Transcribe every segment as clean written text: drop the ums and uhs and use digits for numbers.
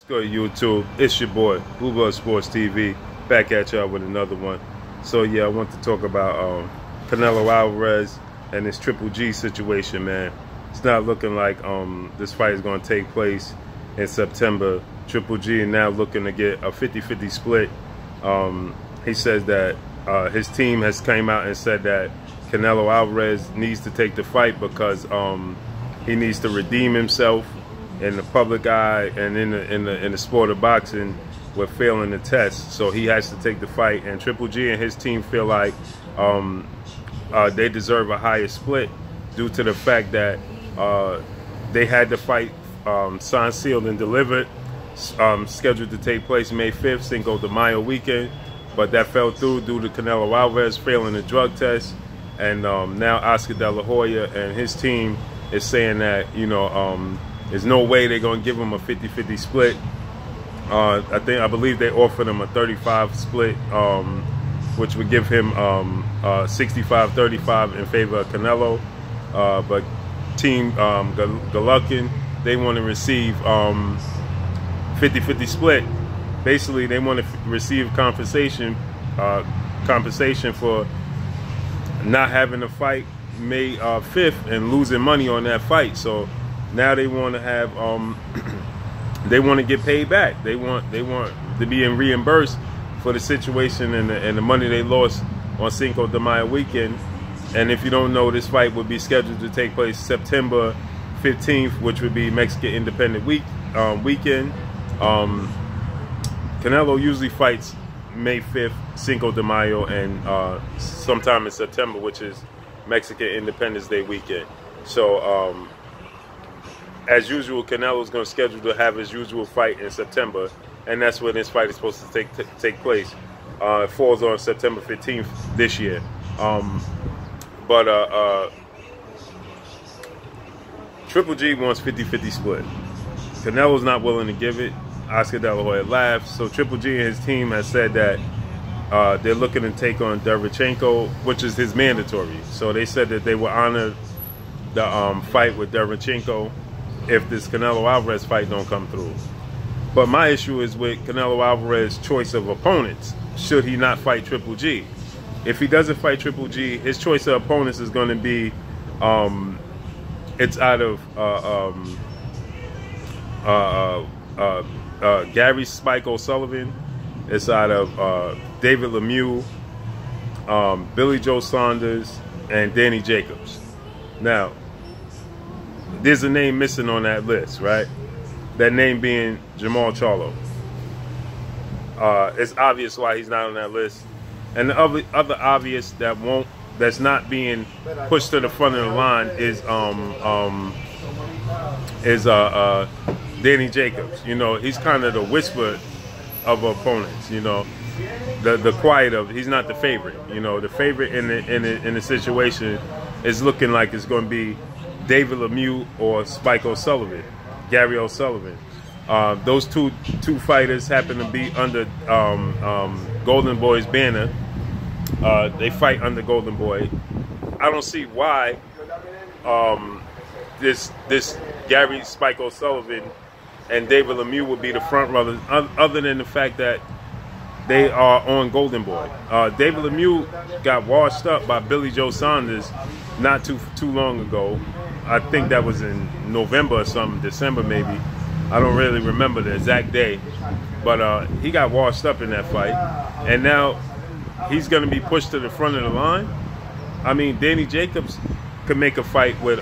Let's go to YouTube. It's your boy, Blue Blood Sports TV, back at y'all with another one. So yeah, I want to talk about Canelo Alvarez and this Triple G situation, man. It's not looking like this fight is going to take place in September. Triple G now looking to get a 50-50 split. He says that his team has came out and said that Canelo Alvarez needs to take the fight because he needs to redeem himself in the public eye and in the sport of boxing with failing the test. So he has to take the fight, and Triple G and his team feel like they deserve a higher split due to the fact that they had the fight signed, sealed, and delivered, scheduled to take place May 5th, Cinco de Mayo weekend, but that fell through due to Canelo Alvarez failing the drug test. And now Oscar De La Hoya and his team is saying that, you know, there's no way they're going to give him a 50-50 split. I believe they offered him a 35 split, which would give him 65-35 in favor of Canelo. But Team Golovkin, they want to receive 50-50 split. Basically, they want to receive compensation for not having a fight May 5th and losing money on that fight. So now they want to have they want to get paid back. They want to be reimbursed for the situation and the money they lost on Cinco de Mayo weekend. And if you don't know, this fight would be scheduled to take place September 15th, which would be Mexican Independent weekend. Canelo usually fights May 5th, Cinco de Mayo, and sometime in September, which is Mexican Independence Day weekend. So as usual, Canelo's going to schedule to have his usual fight in September, and that's when this fight is supposed to take place. It falls on September 15th this year. Triple G wants 50-50 split. Canelo's not willing to give it. Oscar De La Hoya laughs. So Triple G and his team has said that they're looking to take on Derevyanchenko, which is his mandatory. So they said that they will honor the fight with Derevyanchenko if this Canelo Alvarez fight don't come through. But my issue is with Canelo Alvarez's choice of opponents. Should he not fight Triple G? If he doesn't fight Triple G, his choice of opponents is going to be it's out of Gary Spike O'Sullivan. It's out of David Lemieux, Billy Joe Saunders, and Danny Jacobs. Now, there's a name missing on that list, right? That name being Jamal Charlo. It's obvious why he's not on that list. And the other obvious that's not being pushed to the front of the line is Danny Jacobs. You know, he's kind of the whisper of opponents. You know, the quiet of. He's not the favorite. You know, the favorite in the situation is looking like it's going to be David Lemieux or Spike O'Sullivan, Gary O'Sullivan. Those two fighters happen to be under Golden Boy's banner. They fight under Golden Boy. I don't see why this Gary Spike O'Sullivan and David Lemieux would be the front runners, other than the fact that they are on Golden Boy. David Lemieux got washed up by Billy Joe Saunders not too long ago. I think that was in November or something, December maybe. I don't really remember the exact day, but he got washed up in that fight, and now he's going to be pushed to the front of the line. I mean, Danny Jacobs could make a fight with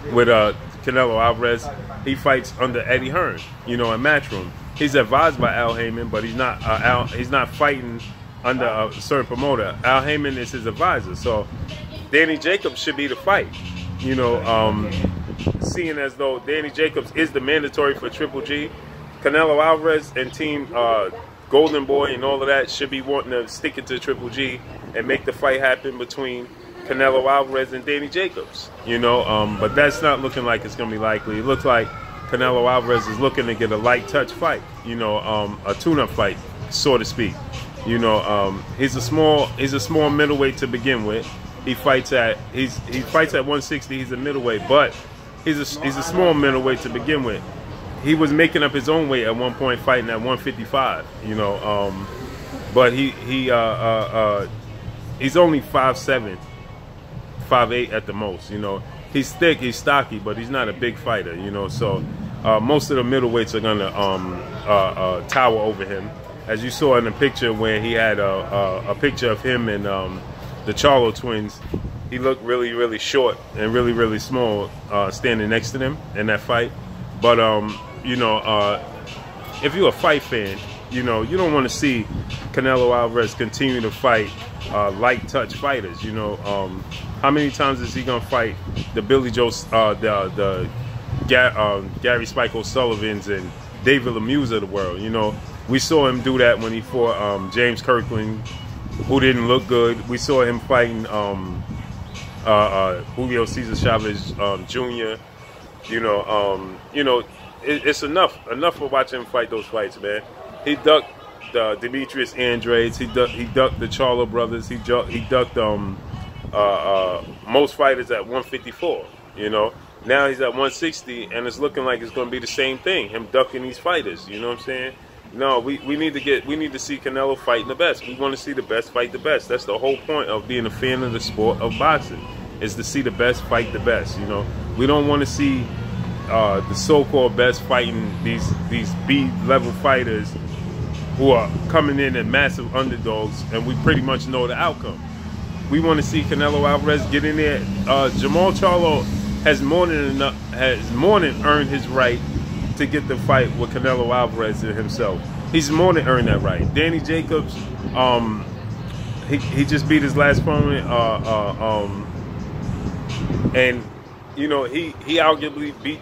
Canelo Alvarez. He fights under Eddie Hearn, you know, in Matchroom. He's advised by Al Heyman, but he's not fighting under a certain promoter. Al Heyman is his advisor, so Danny Jacobs should be the fight. You know, seeing as though Danny Jacobs is the mandatory for Triple G, Canelo Alvarez and Team Golden Boy and all of that should be wanting to stick it to Triple G and make the fight happen between Canelo Alvarez and Danny Jacobs. You know, but that's not looking like it's going to be likely. It looks like Canelo Alvarez is looking to get a light touch fight. You know, a tune-up fight, so to speak. You know, he's a small middleweight to begin with. He fights at 160. He's a middleweight, but he's a small middleweight to begin with. he was making up his own weight at one point, fighting at 155. You know, but he's only 5'7", 5'8" at the most. You know, he's thick, he's stocky, but he's not a big fighter. You know, so most of the middleweights are gonna tower over him. As you saw in the picture where he had a picture of him and the Charlo twins, he looked really, really short and really, really small standing next to them in that fight. But, you know, if you're a fight fan, you know, you don't want to see Canelo Alvarez continue to fight light touch fighters. You know, how many times is he going to fight the Billy Joe, Gary Spike O'Sullivans and David Lemieux of the world? You know, we saw him do that when he fought James Kirkland, who didn't look good. We saw him fighting Julio Cesar Chavez Jr. You know, it's enough for watching him fight those fights, man. He ducked Demetrius Andrade. He ducked the Charlo brothers. He ducked most fighters at 154. You know, now he's at 160, and it's looking like it's going to be the same thing. Him ducking these fighters. You know what I'm saying? No, we need to see Canelo fighting the best. We want to see the best fight the best. That's the whole point of being a fan of the sport of boxing, is to see the best fight the best. You know, we don't want to see the so-called best fighting these B-level fighters who are coming in as massive underdogs, and we pretty much know the outcome. We want to see Canelo Alvarez get in there. Jamal Charlo has more than earned his right to get the fight with Canelo Alvarez and himself. He's more than earned that right. Danny Jacobs, he just beat his last opponent, and you know, he arguably beat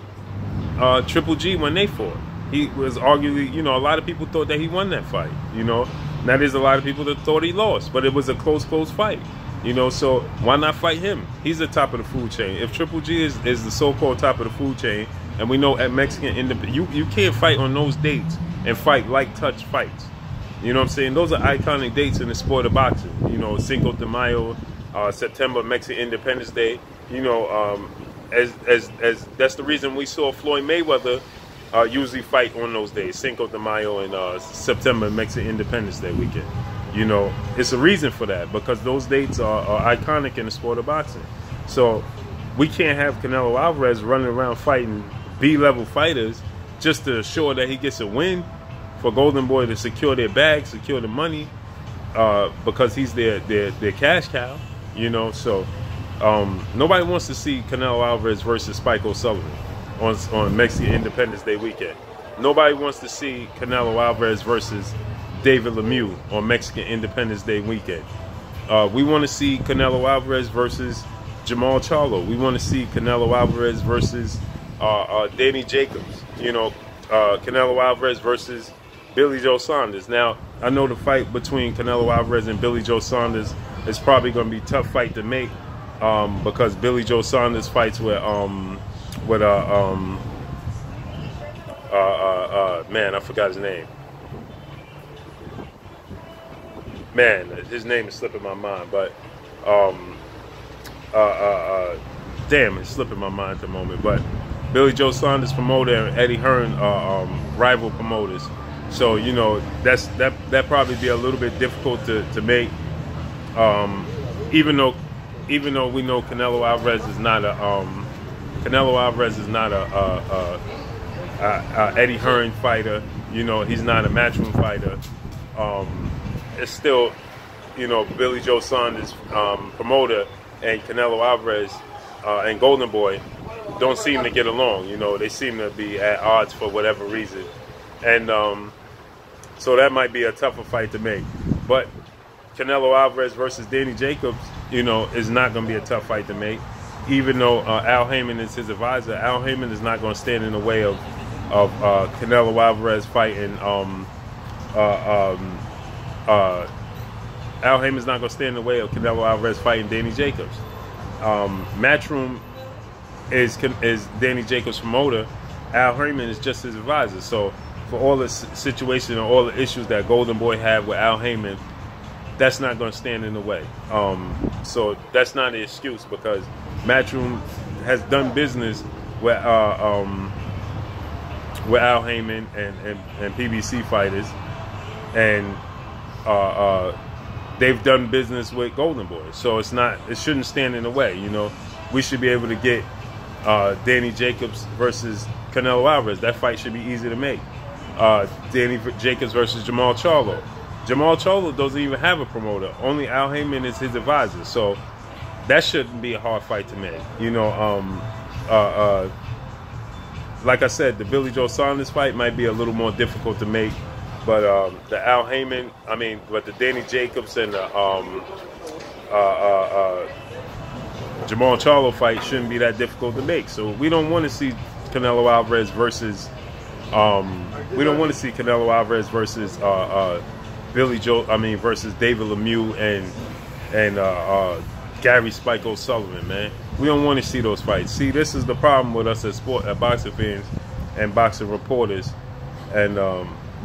Triple G when they fought. He was arguably, you know, a lot of people thought that he won that fight. You know, now there's a lot of people that thought he lost, but it was a close fight. You know, so why not fight him? He's the top of the food chain. If Triple G is the so-called top of the food chain, and we know at Mexican Independence, you can't fight on those dates and fight light touch fights. You know what I'm saying? Those are iconic dates in the sport of boxing. You know, Cinco de Mayo, September, Mexican Independence Day. You know, as that's the reason we saw Floyd Mayweather usually fight on those days, Cinco de Mayo and September, Mexican Independence Day weekend. You know, it's a reason for that, because those dates are iconic in the sport of boxing. So we can't have Canelo Alvarez running around fighting B-level fighters just to assure that he gets a win, for Golden Boy to secure their bag, secure the money, because he's their cash cow. You know, so nobody wants to see Canelo Alvarez versus Spike O'Sullivan on Mexican Independence Day weekend. Nobody wants to see Canelo Alvarez versus David Lemieux on Mexican Independence Day weekend. We want to see Canelo Alvarez versus Jamal Charlo. We want to see Canelo Alvarez versus Danny Jacobs. You know, Canelo Alvarez versus Billy Joe Saunders. Now, I know the fight between Canelo Alvarez and Billy Joe Saunders is probably going to be a tough fight to make, because Billy Joe Saunders fights with man, I forgot his name. Man, his name is slipping my mind, but damn, it's slipping my mind at the moment. But Billy Joe Saunders promoter and Eddie Hearn are rival promoters, so you know that probably be a little bit difficult to make. Even though we know Canelo Alvarez is not a Eddie Hearn fighter. You know, he's not a matchroom fighter. It's still, you know, Billy Joe Saunders promoter and Canelo Alvarez and Golden Boy don't seem to get along. You know, they seem to be at odds for whatever reason, and so that might be a tougher fight to make. But Canelo Alvarez versus Danny Jacobs, you know, is not going to be a tough fight to make. Even though Al Heyman is his advisor, Al Heyman is not going to stand in the way of Canelo Alvarez fighting. Al Heyman's not going to stand in the way of Canelo Alvarez fighting Danny Jacobs. Matchroom is Danny Jacobs' promoter. Al Heyman is just his advisor. So for all the situation and all the issues that Golden Boy had with Al Heyman, that's not going to stand in the way. So that's not an excuse, because Matchroom has done business with with Al Heyman and PBC fighters, and they've done business with Golden Boy, so it shouldn't stand in the way. You know, we should be able to get Danny Jacobs versus Canelo Alvarez. That fight should be easy to make. Danny Jacobs versus Jamal Charlo. Jamal Charlo doesn't even have a promoter. Only Al Heyman is his advisor, so that shouldn't be a hard fight to make. You know, like I said, the Billy Joe Saunders fight might be a little more difficult to make, but the Al Heyman, but the Danny Jacobs and the Jamal Charlo fight shouldn't be that difficult to make. So we don't want to see Canelo Alvarez versus Billy Joe. Versus David Lemieux and Gary Spike O'Sullivan, man. We don't want to see those fights. See, this is the problem with us as boxing fans and boxing reporters, and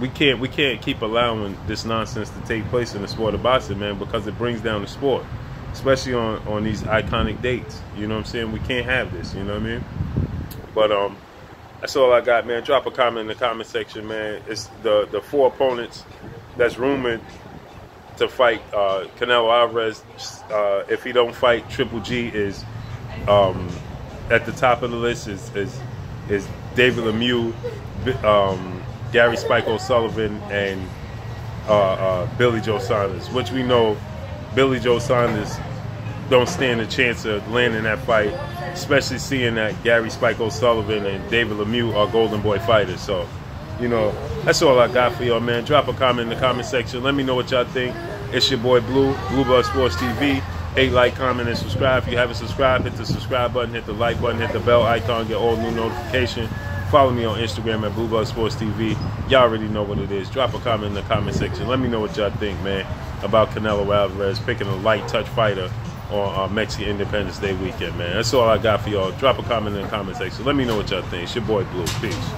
we can't keep allowing this nonsense to take place in the sport of boxing, man, because it brings down the sport, especially on these iconic dates. You know what I'm saying? We can't have this. You know what I mean? But that's all I got, man. Drop a comment in the comment section, man. It's the 4 opponents that's rumored to fight Canelo Alvarez. If he don't fight, Triple G is at the top of the list. Is David Lemieux, Gary Spike O'Sullivan, and Billy Joe Saunders, which we know Billy Joe Saunders don't stand a chance of landing that fight, especially seeing that Gary Spike O'Sullivan and David Lemieux are Golden Boy fighters. So, you know, that's all I got for y'all, man. Drop a comment in the comment section. Let me know what y'all think. It's your boy Blue, Blood Sports TV. Hate, like, comment, and subscribe. If you haven't subscribed, hit the subscribe button, hit the like button, hit the bell icon, get all new notifications. Follow me on Instagram at Blood Sports TV. Y'all already know what it is. Drop a comment in the comment section. Let me know what y'all think, man, about Canelo Alvarez picking a light touch fighter on Mexican Independence Day weekend, man. That's all I got for y'all. Drop a comment in the comment section. Let me know what y'all think. It's your boy Blue. Peace.